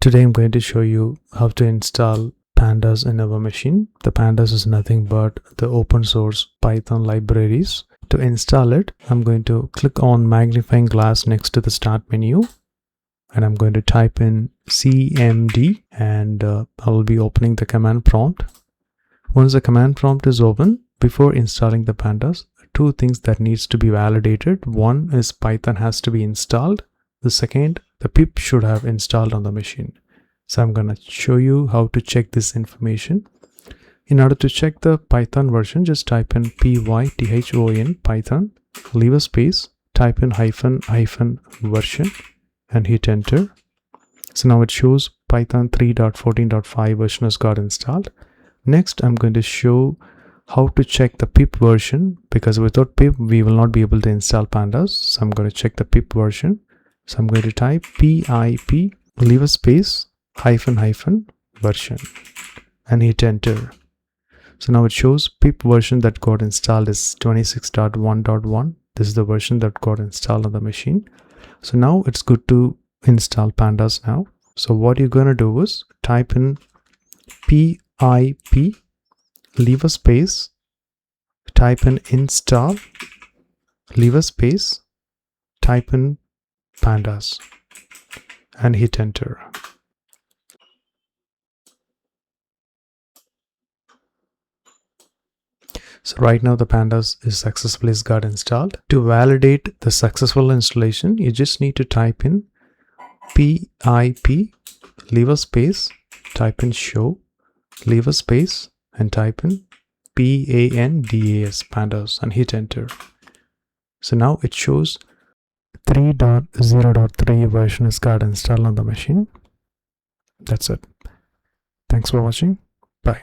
Today I'm going to show you how to install Pandas in our machine. The Pandas is nothing but the open source Python libraries. To install it, I'm going to click on magnifying glass next to the start menu, and I'm going to type in cmd, and I will be opening the command prompt. Once the command prompt is open, before installing the Pandas, two things that needs to be validated. One is Python has to be installed. The second, the pip should have installed on the machine. So I'm going to show you how to check this information. In order to check the Python version, just type in python Python, leave a space, type in hyphen version and hit enter. So now it shows Python 3.14.5 version has got installed. Next, I'm going to show how to check the pip version, because without pip we will not be able to install Pandas. So I'm going to check the pip version. So I'm going to type pip, leave a space, hyphen version and hit enter. So now it shows pip version that got installed is 26.1.1. This is the version that got installed on the machine. So now it's good to install Pandas now. So what you're going to do is type in pip, leave a space, type in install, leave a space, type in Pandas and hit enter. So right now the Pandas is successfully got installed. To validate the successful installation, you just need to type in pip, leave a space, type in show, leave a space and type in pandas and hit enter. So now it shows 3.0.3 version is got installed on the machine. That's it. Thanks for watching. Bye.